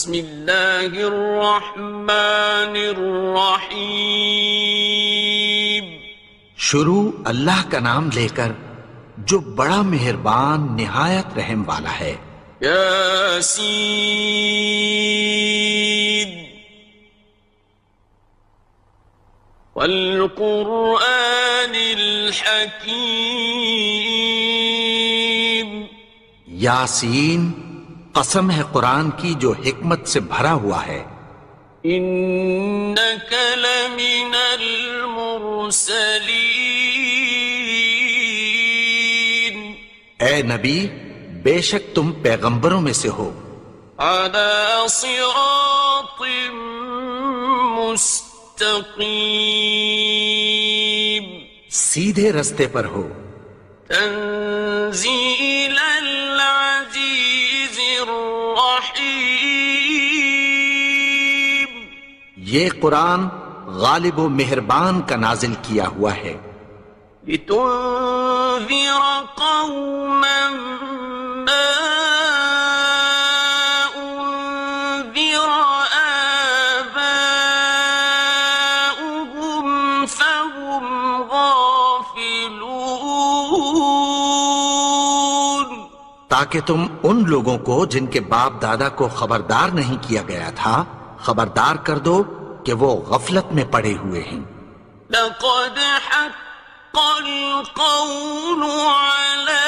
بسم اللہ الرحمن الرحیم. شروع اللہ کا نام لے کر جو بڑا مہربان نہایت رحم والا ہے. یاسین والقرآن الحکیم. یاسین، قسم ہے قرآن کی جو حکمت سے بھرا ہوا ہے. انک لمن المرسلین. اے نبی، بے شک تم پیغمبروں میں سے ہو. علی صراط مستقیم. سیدھے رستے پر ہو. تنزیل العزیز الرحیم. یہ قرآن غالب و مہربان کا نازل کیا ہوا ہے. لتنذر قوما ما انذر آباؤهم فهم غافلون. تاکہ تم ان لوگوں کو جن کے باپ دادا کو خبردار نہیں کیا گیا تھا خبردار کر دو کہ وہ غفلت میں پڑے ہوئے ہیں. لقد حق القول على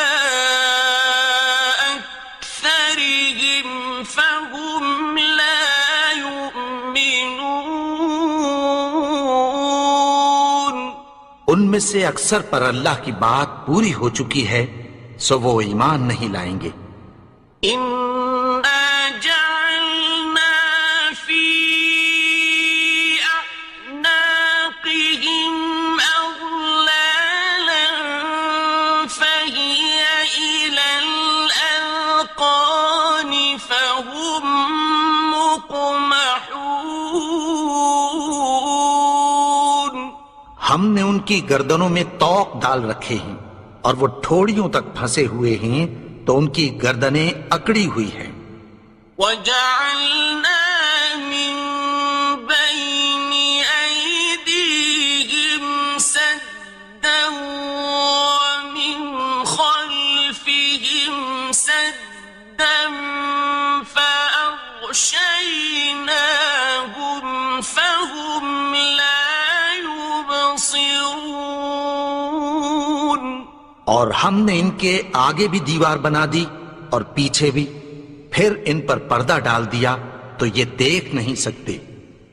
أكثرهم فهم لا يؤمنون. ان میں سے اکثر پر اللہ کی بات پوری ہو چکی ہے سو وہ ایمان نہیں لائیں گے. إنا جعلنا في أعناقهم أغلالا فهي إلى الأذقان فهم مقمحون. ہم نے ان کی گردنوں میں طوق ڈال رکھے ہیں اور وہ ٹھوڑیوں تک پھنسے ہوئے ہیں تو ان کی گردنیں اکڑی ہوئی ہیں. وَجَعَلْنَا مِن بَيْنِ أَيْدِيهِمْ سَدًّا وَمِنْ خَلْفِهِمْ سَدًّا فَأَغْشَيْنَاهُمْ فَهُمْ لَا يُبْصِرُونَ. اور ہم نے ان کے آگے بھی دیوار بنا دی اور پیچھے بھی، پھر ان پر پردہ ڈال دیا تو یہ دیکھ نہیں سکتے.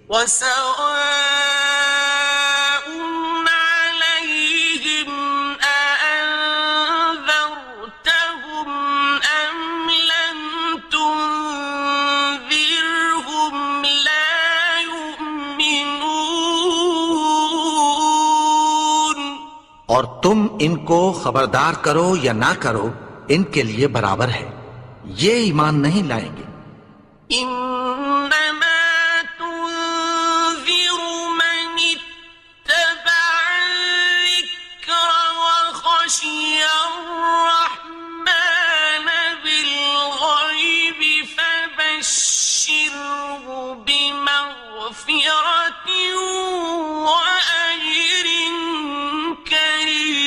وَسَوَاءٌ عَلَيْهِمْ أَأَنذَرْتَهُمْ أَمْ لَمْ تُنذِرْهُمْ لَا يُؤْمِنُونَ. اور تم ان کو خبردار کرو یا نہ کرو ان کے لیے برابر ہے، یہ ایمان نہیں لائیں گے. إنما تنذر من اتبع الذكر وخشي الرحمن بالغيب فبشره بمغفرة وأجر كريم.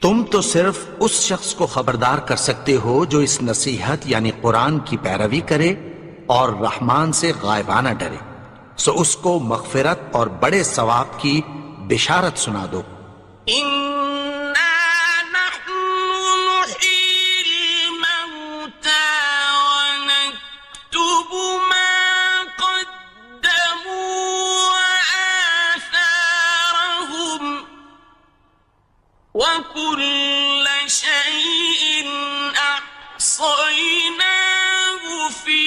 تم تو صرف اس شخص کو خبردار کر سکتے ہو جو اس نصیحت یعنی قرآن کی پیروی کرے اور رحمان سے غائبانہ ڈرے، سو اس کو مغفرت اور بڑے ثواب کی بشارت سنا دو. إنا نحن نحيي الموتى ونكتب ما قدموا وآثارهم وكل شيء أحصيناه في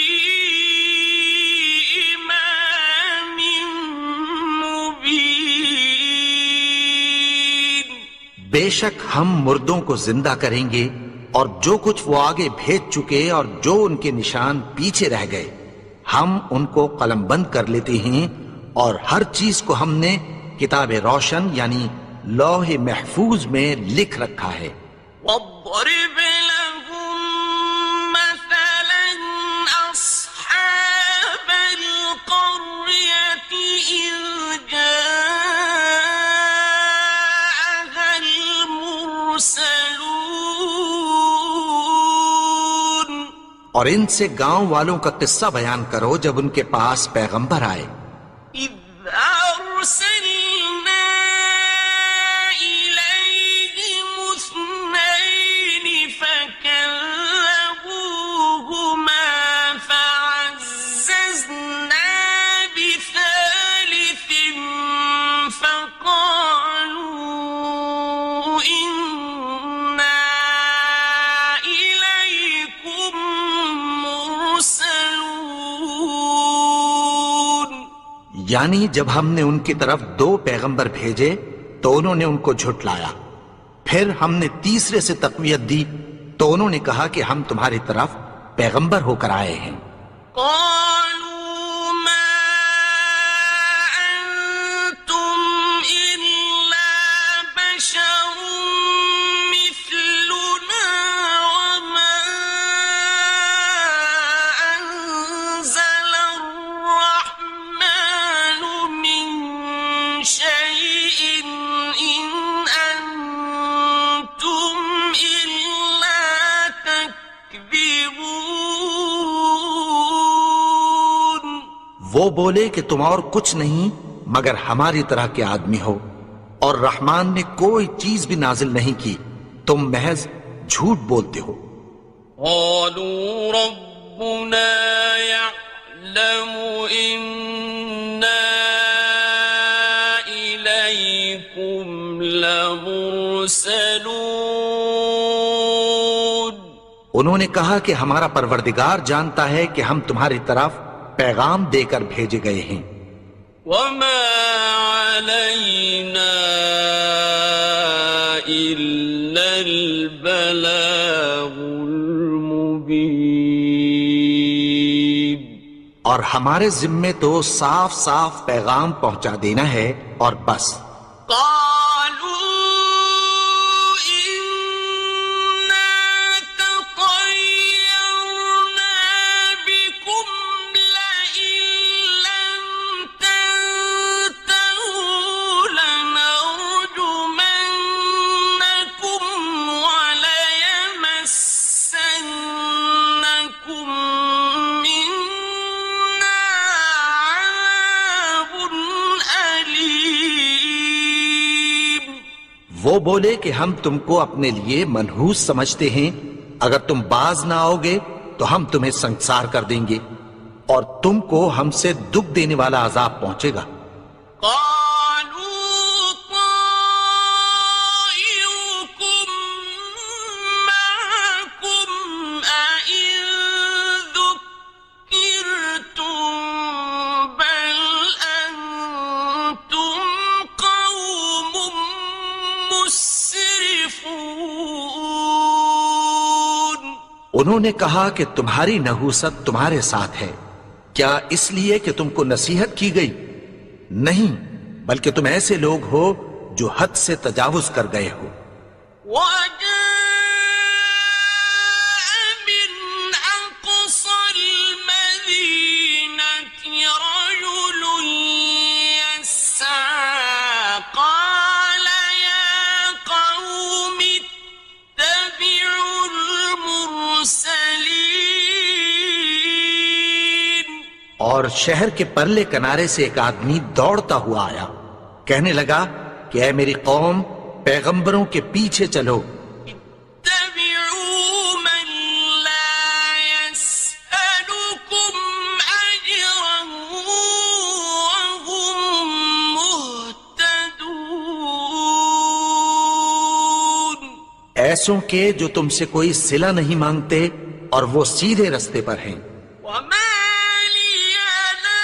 إمام مبين. بے شک ہم مردوں کو زندہ کریں گے اور جو کچھ وہ آگے بھیج چکے اور جو ان کے نشان پیچھے رہ گئے ہم ان کو قلم بند کر لیتے ہیں، اور ہر چیز کو ہم نے کتاب روشن یعنی لوح محفوظ میں لکھ رکھا ہے. واضرب لهم مثلا اور ان سے گاؤں والوں کا قصہ بیان کرو جب ان کے پاس پیغمبر آئے. إذ أرسلنا إليهم اثنين فكذبوهما فعززنا بثالث فقالوا إنا إليكم مرسلون. یعنی جب ہم نے ان کی طرف 2 پیغمبر بھیجے تو انہوں نے ان کو جھٹلایا. پھر ہم نے تیسرے سے تقویت دی تو انہوں نے کہا کہ ہم تمہاری طرف پیغمبر ہو کر آئے ہیں. قالوا ما أنتم إلا بشر مثلنا وما أنزل الرحمن من شيء إن أنتم إلا تكذبون. وہ بولے کہ تم اور کچھ نہیں مگر ہماری طرح کے آدمی ہو اور رحمان نے کوئی چیز بھی نازل نہیں کی، تم محض جھوٹ بولتے ہو. قالوا ربنا يعلم إنا إليكم لمرسلون. انہوں نے کہا کہ ہمارا پروردگار جانتا ہے کہ ہم تمہاری طرف پیغام دے کر بھیجے گئے ہیں. وما علينا إلا البلاغ المبين. اور ہمارے ذمے تو صاف صاف پیغام پہنچا دینا ہے اور بس. قالوا إنا تطيرنا بكم لئن لم تنتهوا لنرجمنكم وليمسنكم منا عذاب أليم. وہ بولے کہ ہم تم کو اپنے لیے منحوس سمجھتے ہیں، اگر تم باز نہ آؤ گے تو ہم تمہیں سنسار کر دیں گے اور تم کو ہم سے دکھ دینے والا عذاب پہنچے گا. قالوا طائركم معكم أئن ذكرتم بل أنتم قوم مسرفون. انہوں نے کہا کہ تمہاری نحوست تمہارے ساتھ ہے، کیا اس لیے کہ تم کو نصیحت کی گئی؟ نہیں، بلکہ تم ایسے لوگ ہو جو حد سے تجاوز کر گئے ہو. وجاء من أقصى المدينة رجل يسعى قال يا قوم اتبعوا المرسلين. اور شہر کے پرلے کنارے سے ایک آدمی دوڑتا ہوا آیا، کہنے لگا کہ اے میری قوم، پیغمبروں کے پیچھے چلو. اتبعوا من لا يسألكم أجرا وهم مهتدون. ایسوں کے جو تم سے کوئی صلہ نہیں مانگتے اور وہ سیدھے رستے پر ہیں. وما لي لا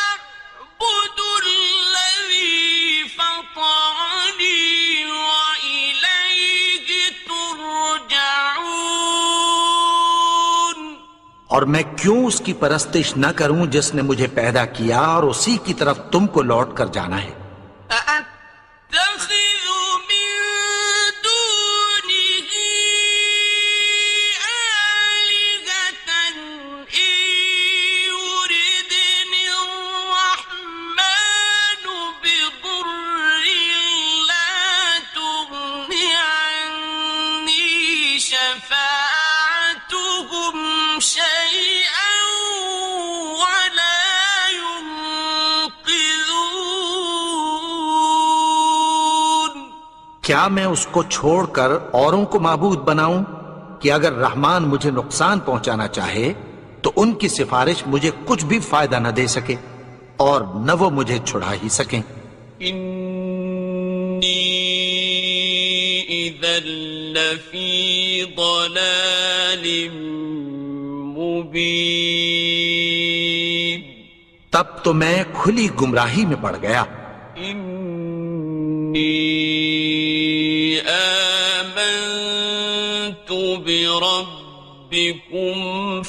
أعبد الذي فطرني وإليه ترجعون. اور میں کیوں اس کی پرستش نہ کروں جس نے مجھے پیدا کیا اور اسی کی طرف تم کو لوٹ کر جانا ہے. أأتخذ من دونه آلهة إن يردني الرحمن بضر لا تغن عني شفاعتهم کیا میں اس کو چھوڑ کر اوروں کو معبود بناؤں کہ اگر رحمان مجھے نقصان پہنچانا چاہے تو ان کی سفارش مجھے کچھ بھی فائدہ نہ دے سکے اور نہ وہ مجھے چھڑا ہی سکیں؟ انی اذا لفی ضلال مبین، تب تو میں کھلی گمراہی میں پڑ گیا۔ انی آمنت بربکم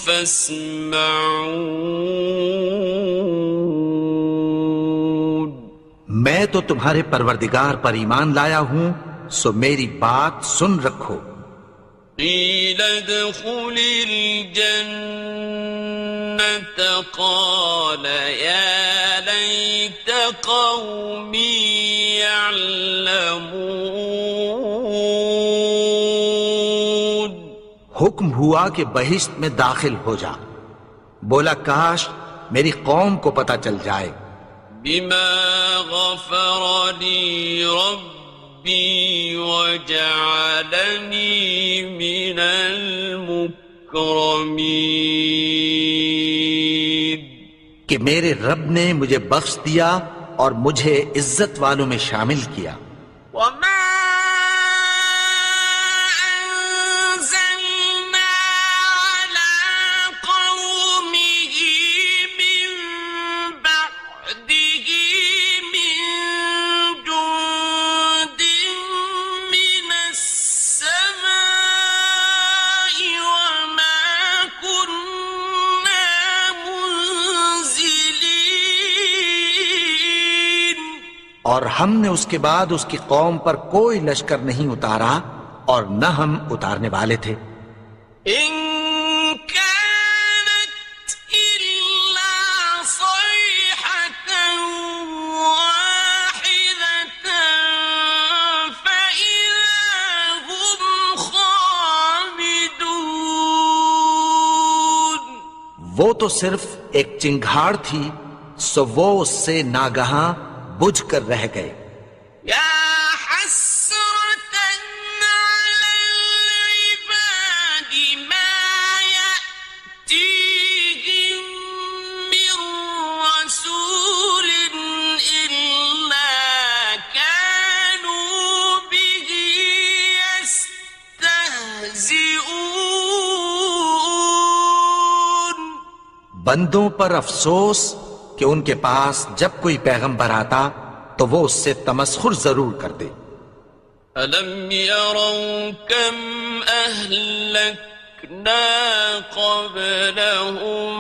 فاسمعون، میں تو تمہارے پروردگار پر ایمان لایا ہوں، سو میری بات سن رکھو۔ قیل ادخل الجنة قال یا لیت قومی یعلمون، حکم ہوا کہ بہشت میں داخل ہو جا، بولا کاش میری قوم کو پتہ چل جائے۔ بما غفر لی ربی وجعلنی من المکرمین، کہ میرے رب نے مجھے بخش دیا اور مجھے عزت والوں میں شامل کیا۔ وما أنزلنا على قومه من بعده من جند من السماء وما كنا منزلين، اور ہم نے اس کے بعد اس کی قوم پر کوئی لشکر نہیں اتارا اور نہ ہم اتارنے والے تھے۔ إن كانت إلا صيحة واحدة فإذا هم خامدون، وہ تو صرف ایک چنگھاڑ تھی، سو وہ اس سے ناگہاں بجھ کر رہ گئے۔ يا حسرة على العباد ما يأتيهم من رسول إلا كانوا به يستهزئون، بندوں پر افسوس کہ ان کے پاس جب کوئی پیغمبر آتا تو وہ اس سے تمسخر ضرور کرتے۔ أَلَمْ يَرَوْا كَمْ أَهْلَكْنَا قَبْلَهُمْ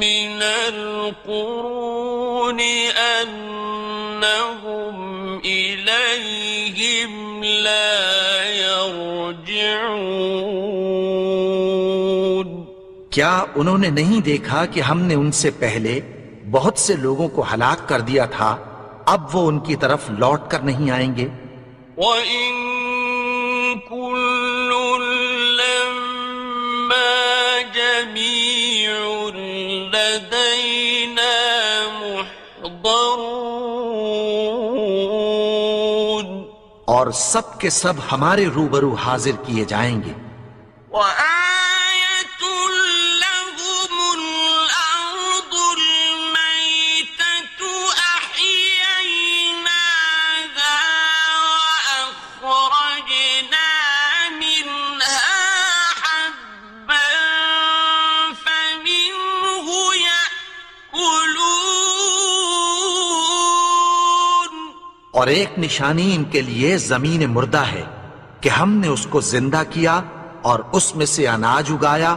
مِنَ الْقُرُونِ أَنَّهُمْ إِلَيْهِمْ لَا يَرْجِعُونَ، کیا انہوں نے نہیں دیکھا کہ ہم نے ان سے پہلے بہت سے لوگوں کو ہلاک کر دیا تھا، اب وہ ان کی طرف لوٹ کر نہیں آئیں گے؟ وَإِن كُلٌّ لَّمَّا جَمِيعٌ لَّدَيْنَا مُحْضَرُونَ، اور سب کے سب ہمارے روبرو حاضر کیے جائیں گے۔ وَآيَةٌ لَّهُمُ الْأَرْضُ الْمَيْتَةُ أَحْيَيْنَاهَا وَأَخْرَجْنَا مِنْهَا حَبًّا فَمِنْهُ يَأْكُلُونَ، اور ایک نشانی ان کے لیے زمین مردہ ہے کہ ہم نے اس کو زندہ کیا اور اس میں سے اناج اگایا،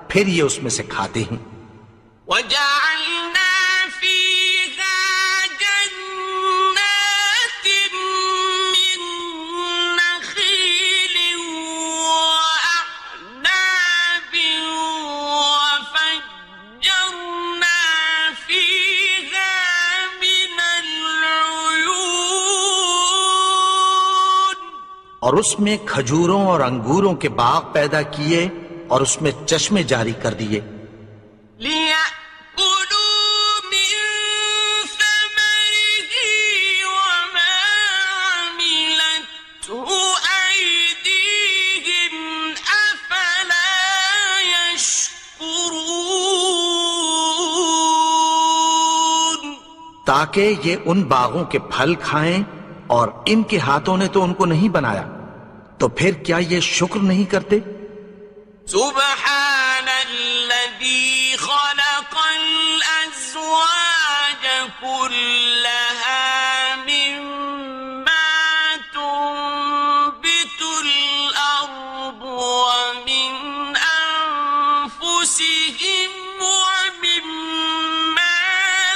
پھر یہ اس میں سے کھاتے ہیں۔ وَجَعَلْنَا فِيهَا جَنَّاتٍ مِّن نَّخِيلٍ وَأَعْنَابٍ وَفَجَّرْنَا فِيهَا مِنَ الْعُيُونِ، اور اس میں کھجوروں اور انگوروں کے باغ پیدا کیے اور اس میں چشمے جاری کر دیے۔ لِيَأْكُلُوا مِن ثَمَرِهِ وَمَا عَمِلَتْهُ تاکہ یہ ان باغوں کے پھل کھائیں، اور ان کے ہاتھوں نے تو ان کو نہیں بنایا، تو پھر کیا یہ شکر نہیں کرتے؟ سبحان الذي خلق الأزواج كلها مما تنبت الأرض ومن أنفسهم ومما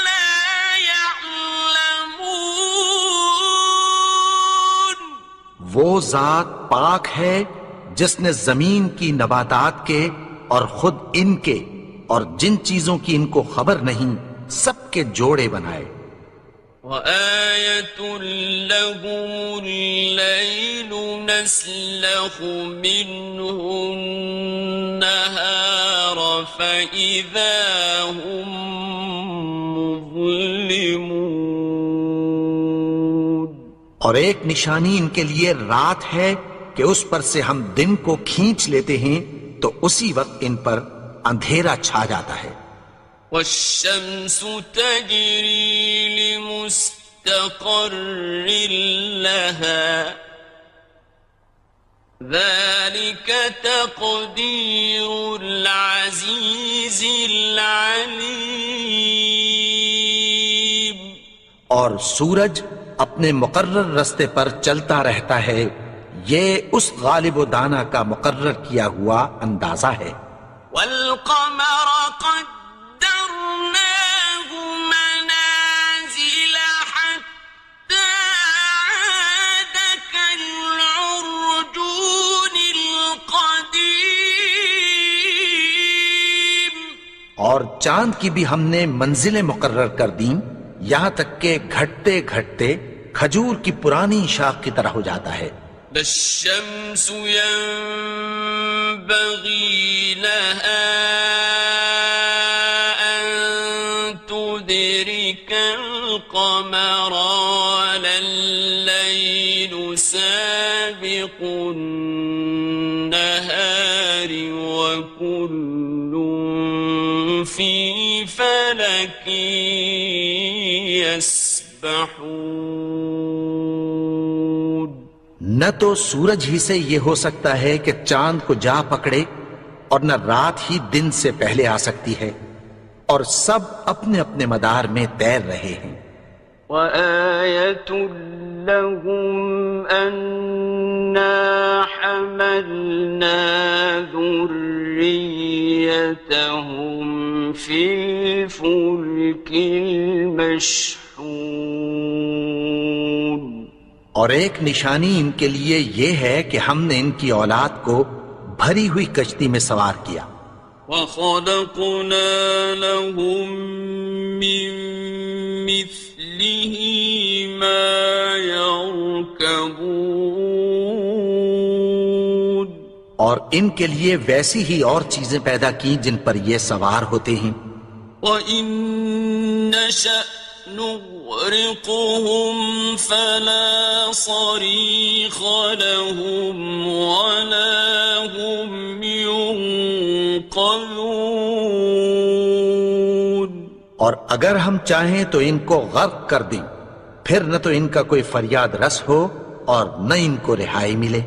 لا يعلمون. وہ ذات پاک ہے جس نے زمین کی نباتات کے اور خود ان کے اور جن چیزوں کی ان کو خبر نہیں سب کے جوڑے بنائے. وآية لهم الليل نسلخ منه النهار فإذا هم مظلمون. اور ایک نشانی ان کے لیے رات ہے کہ اس پر سے ہم دن کو کھینچ لیتے ہیں تو اسی وقت ان پر اندھیرا چھا جاتا ہے. والشمس تجري لمستقر لها ذلك تقدير العزيز العليم. اور سورج اپنے مقرر رستے پر چلتا رہتا ہے، یہ اس غالب و دانا کا مقرر کیا ہوا اندازہ ہے. والقمر قدرناه منازل حتى عاد كالعرجون القديم. اور چاند کی بھی ہم نے منزلیں مقرر کر دیں، یہاں تک کہ گھٹتے گھٹتے کھجور کی پرانی شاخ کی طرح ہو جاتا ہے. لا الشمس ينبغي لها أن تدرك القمر ولا الليل سابق النهار وكل في فلك يسبحون. نہ تو سورج ہی سے یہ ہو سکتا ہے کہ چاند کو جا پکڑے، اور نہ رات ہی دن سے پہلے آ سکتی ہے، اور سب اپنے اپنے مدار میں تیر رہے ہیں. وآية لهم أنا حملنا ذريتهم في الفلك المشحون. اور ایک نشانی ان کے لیے یہ ہے کہ ہم نے ان کی اولاد کو بھری ہوئی کشتی میں سوار کیا. وَخَلَقْنَا لَهُم مِّن مِّثْلِهِ مَا يَرْكَبُونَ. اور ان کے لیے ویسی ہی اور چیزیں پیدا کی جن پر یہ سوار ہوتے ہیں. وَإِن نَّشَأْ نغرقهم فلا صريخ لهم ولا هم ينقذون. اور اگر ہم چاہیں تو ان کو غرق کر دیں، پھر نہ تو ان کا کوئی فریاد رس ہو اور نہ ان کو رہائی ملے.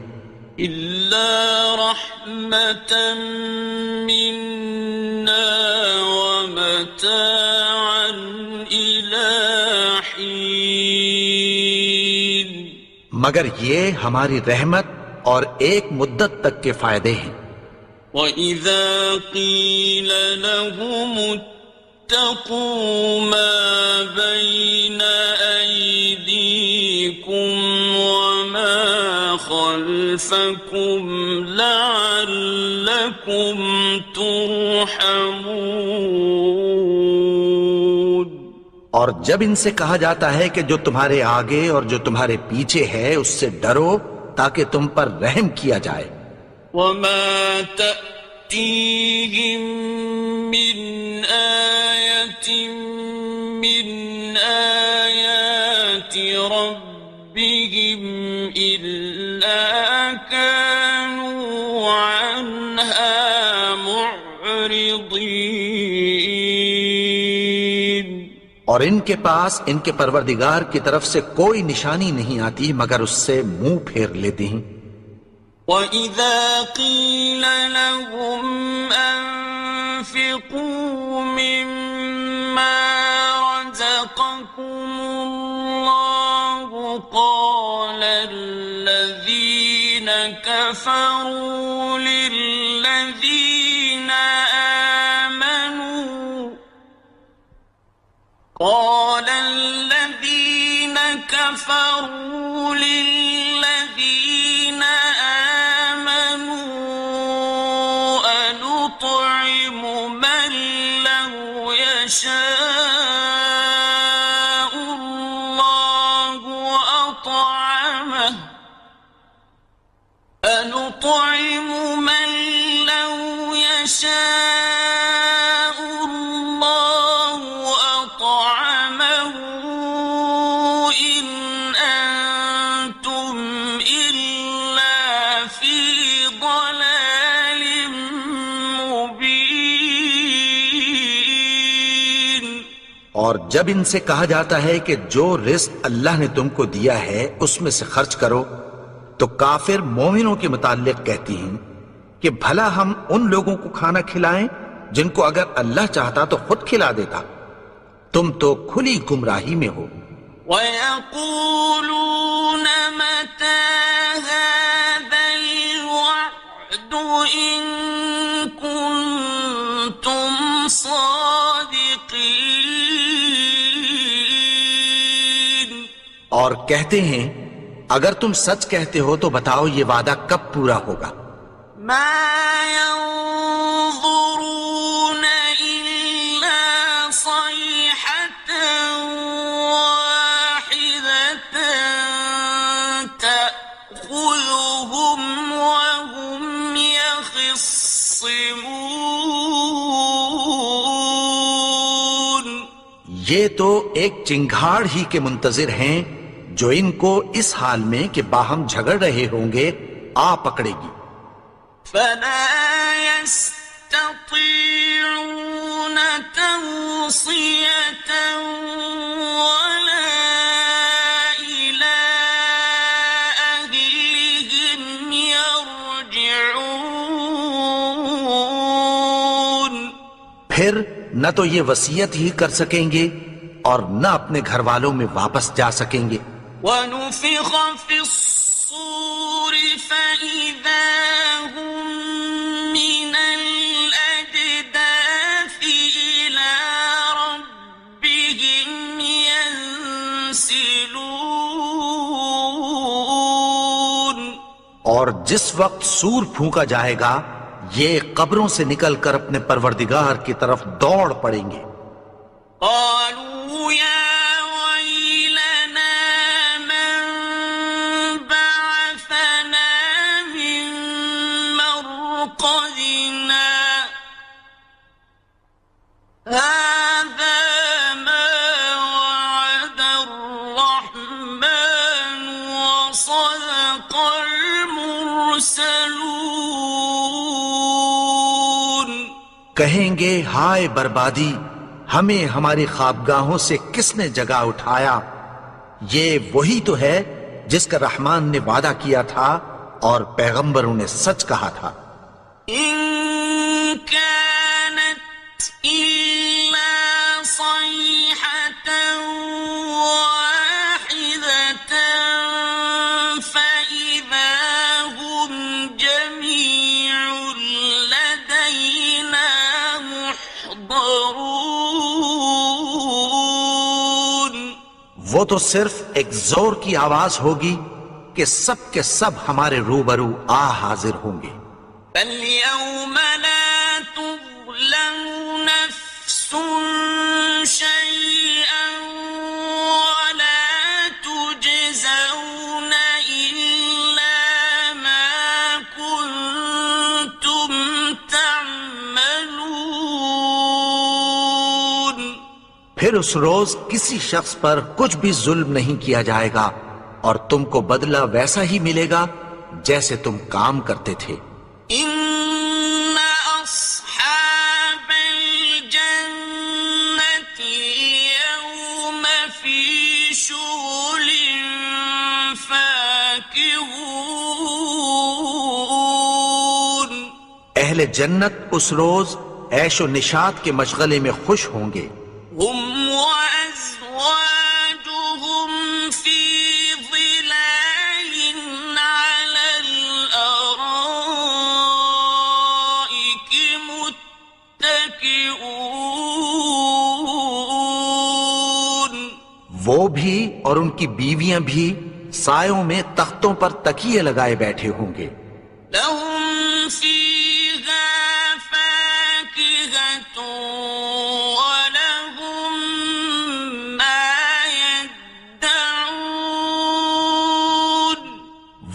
إلا رحمة منا ومتاعا إلى حين. مگر یہ ہماری رحمت اور ایک مدت تک کے فائدے ہیں. وَإِذَا قِيلَ لَهُمُ اتَّقُوا مَا بَيْنَ أَيْدِيكُمْ وَمَا خَلْفَكُمْ لَعَلَّكُمْ تُرْحَمُونَ. اور جب ان سے کہا جاتا ہے کہ جو تمہارے آگے اور جو تمہارے پیچھے ہے اس سے ڈرو تاکہ تم پر رحم کیا جائے. وَمَا تَأْتِيهِم مِّنْ آيَةٍ مِّنْ آيَاتِ رَبِّهِمْ إِلَّا كَانُوا عَنْهَا مُعْرِضِينَ. اور ان کے پاس ان کے پروردگار کی طرف سے کوئی نشانی نہیں آتی مگر اس سے منہ پھیر لیتے ہیں۔ وَإِذَا قِيلَ لَهُمْ أَنفِقُوا مِمَّا رَزَقَكُمُ اللَّهُ قَالَ الَّذِينَ كَفَرُوا لِلَّذِينَ آمَنُوا أَنُطْعِمُ مَن لَّوْ يَشَاءُ اللَّهُ أَطْعَمَهُ إِنْ أَنتُمْ إِلَّا فِي ضَلَالٍ مُبِينٍ۔ اور جب ان سے کہا جاتا ہے کہ جو رزق اللہ نے تم کو دیا ہے اس میں سے خرچ کرو، تو کافر مومنوں کے متعلق کہتی ہیں کہ بھلا ہم ان لوگوں کو کھانا کھلائیں جن کو اگر اللہ چاہتا تو خود کھلا دیتا، تم تو کھلی گمراہی میں ہو۔ وَيَقُولُونَ مَتَى هَذَا الْوَعْدُ إِن كُنتُمْ صَادِقِينَ۔ اور کہتے ہیں اگر تم سچ کہتے ہو تو بتاؤ یہ وعدہ کب پورا ہوگا؟ مَا يَنظُرُونَ إِلَّا صَيْحَةً وَاحِدَةً تَأْخُذُهُمْ وَهُمْ يَخِصِّمُونَ۔ یہ تو ایک چنگھاڑ ہی کے منتظر ہیں جو ان کو اس حال میں کہ باہم جھگڑ رہے ہوں گے آ پکڑے گی۔ فَلَا يَسْتَطِيعُونَ تَوْصِيَةً وَلَا إِلَىٰ أَهْلِهِمْ يَرْجِعُونَ۔ پھر نہ تو یہ وصیت ہی کر سکیں گے اور نہ اپنے گھر والوں میں واپس جا سکیں گے۔ وَنُفِخَ فِي الصُّورِ فَإِذَا هُم مِّنَ الْأَجْدَاثِ إِلَىٰ رَبِّهِمْ يَنسِلُونَ۔ اور جس وقت سور پھونکا جائے گا یہ قبروں سے نکل کر اپنے پروردگار کی طرف دوڑ پڑیں گے۔ قالوا يا ويلنا من بعثنا من مرقدنا هذا ما وعد الرحمن وصدق المرسلون۔ کہیں گے ہائے بربادی، ہمیں ہماری خوابگاہوں سے کس نے جگا اٹھایا؟ یہ وہی تو ہے جس کا رحمان نے وعدہ کیا تھا اور پیغمبروں نے سچ کہا تھا۔ إن كانت إلا صيحة واحدة فإذا هم جميع لدينا محضرون۔ وہ تو صرف ایک زور کی آواز ہوگی کہ سب کے سب ہمارے روبرو آ حاضر ہوں گے۔ فَالْيَوْمَ لَا تُظْلَمُ نَفْسٌ شَيْئًا وَلَا تُجْزَوْنَ إِلَّا مَا كُنتُمْ تَعْمَلُونَ۔ پھر اس روز کسی شخص پر کچھ بھی ظلم نہیں کیا جائے گا اور تم کو بدلہ ویسا ہی ملے گا جیسے تم کام کرتے تھے۔ إِنَّ أَصْحَابَ الْجَنَّةِ الْيَوْمَ اہل جنت اس روز عیش و نشاط کے مشغلے میں خوش ہوں گے. هم وأزواجهم في ظلال على الأرائك متكئون. وہ بھی اور ان کی بیویاں بھی سایوں میں تختوں پر تکیے لگائے بیٹھے ہوں گے. لهم فيها فاكهة ولهم ما يدعون.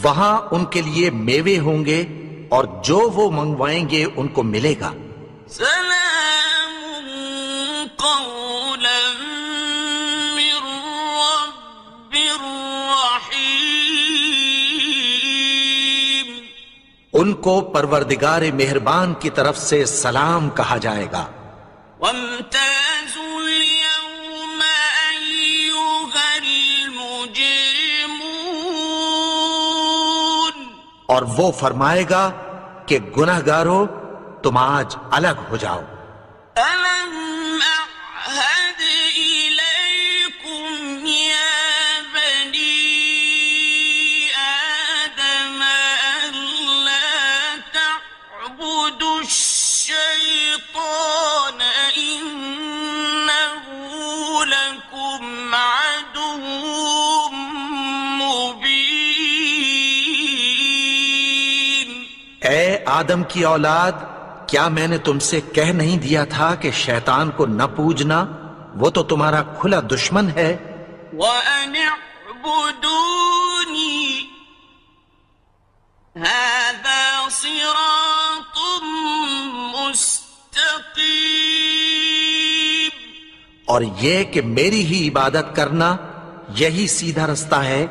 وہاں ان کے لیے میوے ہوں گے اور جو وہ منگوائیں گے ان کو ملے گا. سلام قولا من رب رحيم. ان کو پروردگار مہربان کی طرف سے سلام کہا جائے گا. وامتازوا اليوم أيها المجرمون. اور وہ فرمائے گا کہ گناہگارو تم آج الگ ہو جاؤ. ألم أعهد إليكم يا بني آدم ألا تعبدوا الشيطان إنه لكم عدو مبين. اے آدم کی اولاد، کیا میں نے تم سے کہہ نہیں دیا تھا کہ شیطان کو نہ پوجنا؟ وہ تو تمہارا کھلا دشمن ہے. وَأَنِ اعْبُدُونِي هَذَا صِرَاطٌ مُسْتَقِيمٌ. اور یہ کہ میری ہی عبادت کرنا یہی سیدھا رستہ ہے.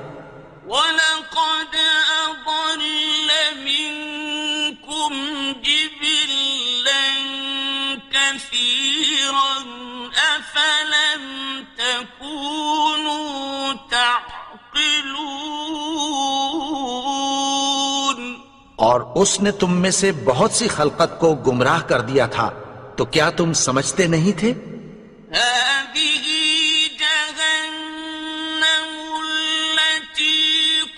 وَلَقَدْ أَضَلَّ مِنكُمْ جِبِلًّا كَثِيرًا أَفَلَمْ تَكُونُوا تَعْقِلُونَ. اور اس نے تم میں سے بہت سی خلقت کو گمراہ کر دیا تھا، تو کیا تم سمجھتے نہیں تھے؟ هذه جهنم التي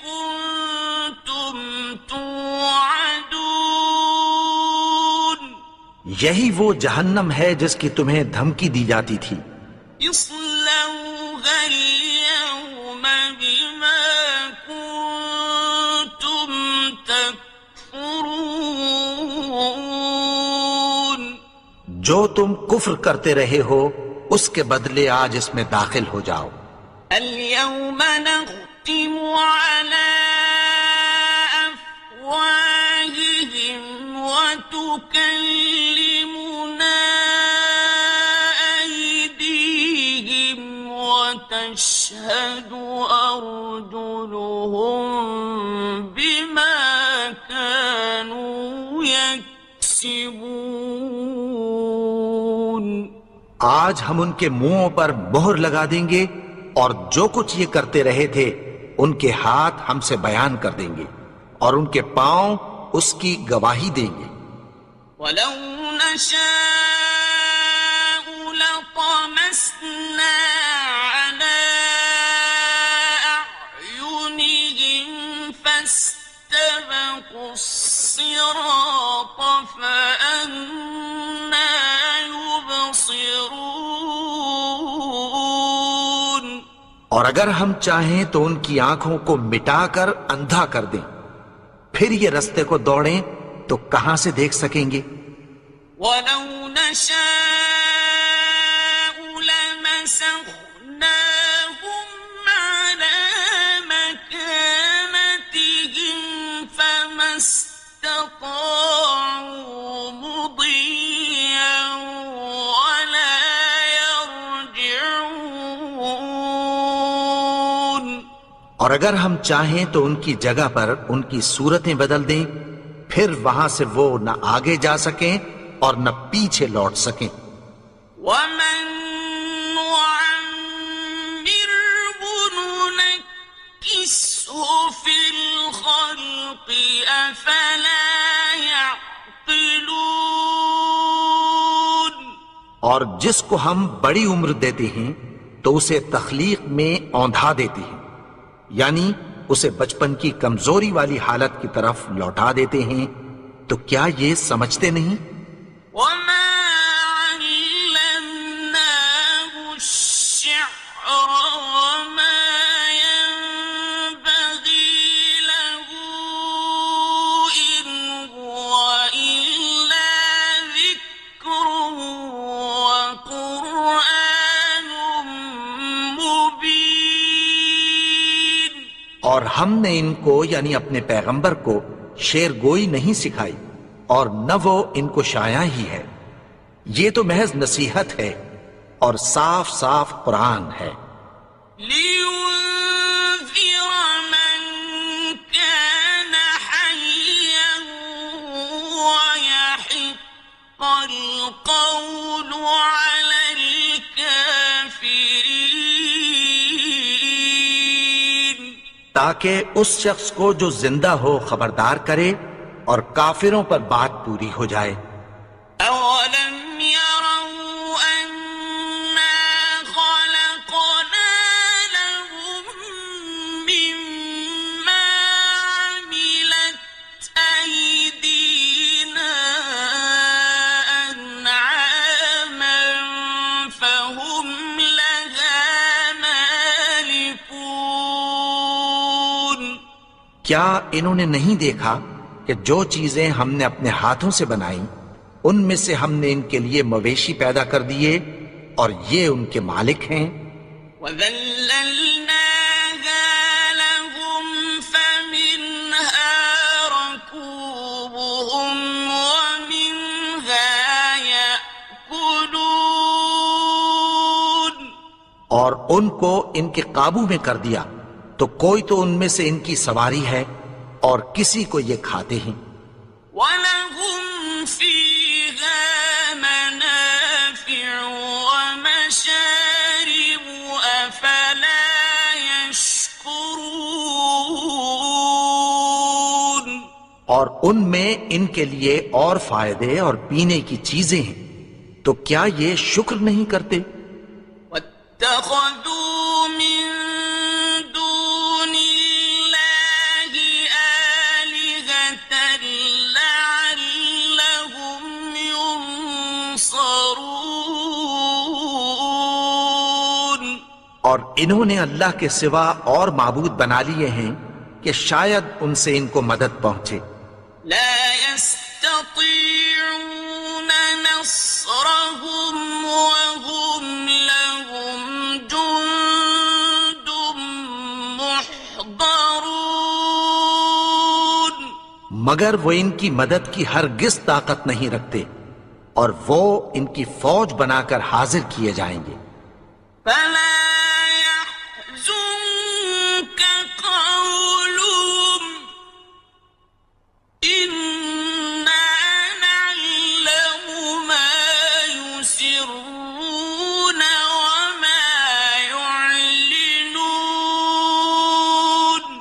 كنتم توعدون. یہی وہ جہنم ہے جس کی تمہیں دھمکی دی جاتی تھی. اصلوها اليوم بما كنتم تكفرون. جو تم کفر کرتے رہے ہو اس کے بدلے آج اس میں داخل ہو جاؤ. اليوم نختم على أفواههم وتكلمنا أيديهم وتشهد أرجلهم بما كانوا يكسبون. آج ہم ان کے منہوں پر مہر لگا دیں گے اور جو کچھ یہ کرتے رہے تھے ان کے ہاتھ ہم سے بیان کر دیں گے اور ان کے پاؤں اس کی گواہی دیں گے. ولو نشاء لطمسنا على أعينهم فاستبقوا الصراط فأنى يبصرون. اور اگر ہم چاہیں تو ان کی آنکھوں کو مٹا کر اندھا کر دیں، پھر یہ رستے کو دوڑیں تو کہاں سے دیکھ سکیں گے؟ ولو نشاء لمسخناهم على مكانتهم فما استطاعوا مضيا ولا يرجعون. اور اگر ہم چاہیں تو ان کی جگہ پر ان کی صورتیں بدل دیں، پھر وہاں سے وہ نہ آگے جا سکیں اور نہ پیچھے لوٹ سکیں. ومن نعمره ننكسه في الخلق أفلا يعقلون. اور جس کو ہم بڑی عمر دیتے ہیں تو اسے تخلیق میں اوندھا دیتے ہیں، یعنی اسے بچپن کی کمزوری والی حالت کی طرف لوٹا دیتے ہیں، تو کیا یہ سمجھتے نہیں؟ وما علمناه الشعر وما ينبغي له إن هو إلا ذكر وقرآن مبين. اور ہم نے ان کو یعنی اپنے پیغمبر کو شعر گوئی نہیں سکھائی اور نہ وہ ان کو شایع ہی ہے، یہ تو محض نصیحت ہے اور صاف صاف قرآن ہے، لينذر من كان حيا ويحق القول على الكافرين. تاکہ اس شخص کو جو زندہ ہو خبردار کرے اور کافروں پر بات پوری ہو جائے۔ أولم يروا أنا خلقنا لهم مما عملت أيدينا أنعاما فهم لها مالكون. کیا انہوں نے نہیں دیکھا کہ جو چیزیں ہم نے اپنے ہاتھوں سے بنائیں ان میں سے ہم نے ان کے لیے مویشی پیدا کر دیے اور یہ ان کے مالک ہیں؟ وَذَلَّلْنَاهَا لَهُمْ فَمِنْهَا رَكُوبُهُمْ وَمِنْهَا يَأْكُلُونَ. اور ان کو ان کے قابو میں کر دیا تو کوئی تو ان میں سے ان کی سواری ہے اور کسی کو یہ کھاتے ہیں۔ وَلَهُمْ فِيهَا مَنَافِعُ وَمَشَارِبُ أَفَلَا يَشْكُرُونَ. اور ان میں ان کے لیے اور فائدے اور پینے کی چیزیں ہیں، تو کیا یہ شکر نہیں کرتے؟ وَاتَّخَذُوا مِن دُونِ اللَّهِ آلِهَةً لَعَلَّهُمْ يُنصَرُونَ. اور انہوں نے اللہ کے سوا اور معبود بنا لیے ہیں کہ شاید ان سے ان کو مدد پہنچے۔ لا يستطيعون نصرهم وهم لهم جند محضرون. مگر وہ ان کی مدد کی ہرگز طاقت نہیں رکھتے اور وہ ان کی فوج بنا کر حاضر کیے جائیں گے۔ فلا يحزنك قولهم إنا نعلم ما يسرون وما يعلنون.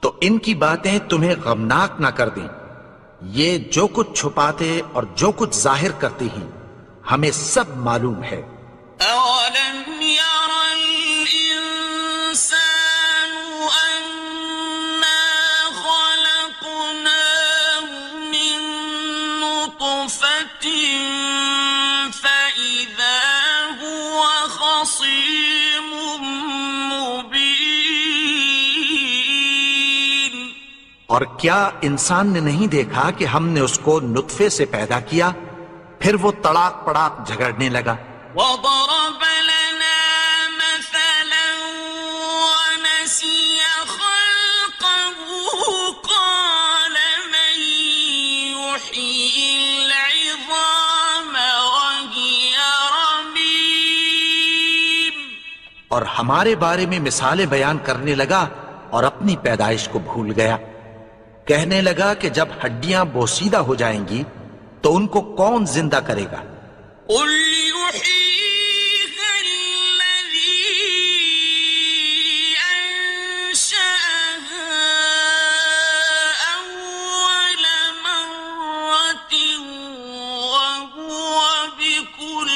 تو ان کی باتیں تمہیں غمناک نہ کر دیں، یہ جو کچھ چھپاتے اور جو کچھ ظاہر کرتے ہیں ہمیں سب معلوم ہے۔ أولم ير الإنسان أنا خلقناه من نطفة فإذا هو خصيم مبين. اور کیا انسان نے نہیں دیکھا کہ ہم نے اس کو نطفے سے پیدا کیا، پھر وہ تڑاک پڑاک جھگڑنے لگا۔ وضرب لنا مثلا ونسي خلقه قال من يحيي العظام وهي رميم. اور ہمارے بارے میں مثالیں بیان کرنے لگا اور اپنی پیدائش کو بھول گیا۔ کہنے لگا کہ جب ہڈیاں بوسیدہ ہو جائیں گی تو ان کو کون زندہ کرے گا؟ قل يحييها الذي أنشأها أول مرة وهو بكل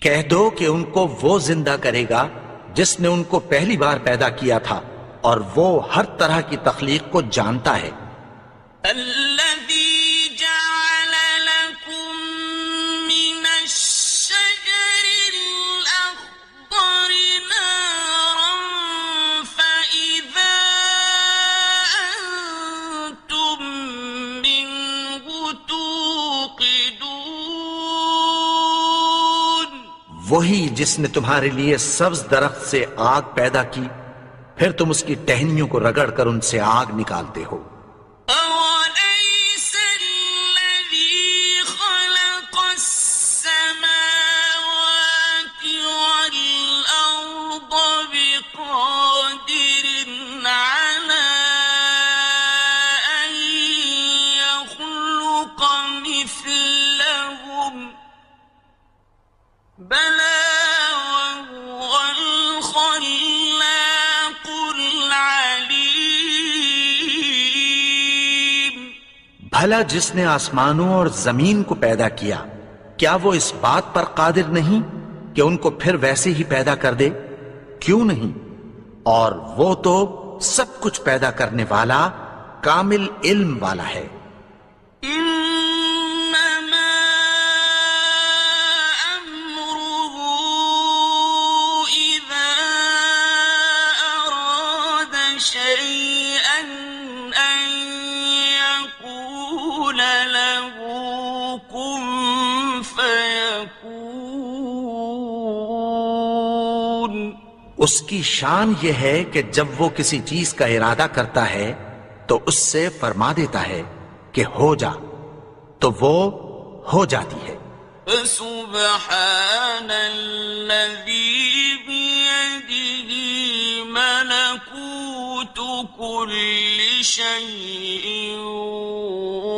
کہہ دو کہ ان کو وہ زندہ کرے گا جس نے ان کو پہلی بار پیدا کیا تھا، اور وہ ہر طرح کی تخلیق کو جانتا ہے۔ الذي جعل لكم من الشجر الأخضر نارا فإذا أنتم منه توقدون، وہی جس نے تمہارے لیے سبز درخت سے آگ پیدا کی، پھر تم اس کی ٹہنیوں کو رگڑ کر ان سے آگ نکالتے ہو۔ أوليس الذي خلق السماوات والأرض بقادر على أن يخلق مثلهم؟ بلى وهو الخلاق العليم۔ بھلا جس نے آسمانوں اور زمین کو پیدا کیا، کیا وہ اس بات پر قادر نہیں کہ ان کو پھر ویسے ہی پیدا کر دے؟ کیوں نہیں؟ اور وہ تو سب کچھ پیدا کرنے والا، کامل علم والا ہے۔ إنما أمره إذا أراد شيئا أن يقول له كن فيكون۔ اس کی شان یہ ہے کہ جب وہ کسی چیز کا ارادہ کرتا ہے تو اس سے فرما دیتا ہے کہ ہو جا، تو وہ ہو جاتی ہے۔ فسبحان الذي بيده ملكوت كل شيء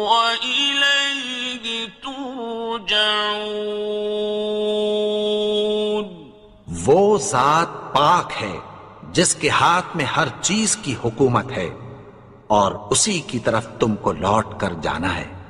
وإليه ترجعون۔ وہ ذات پاک ہے جس کے ہاتھ میں ہر چیز کی حکومت ہے، اور اسی کی طرف تم کو لوٹ کر جانا ہے۔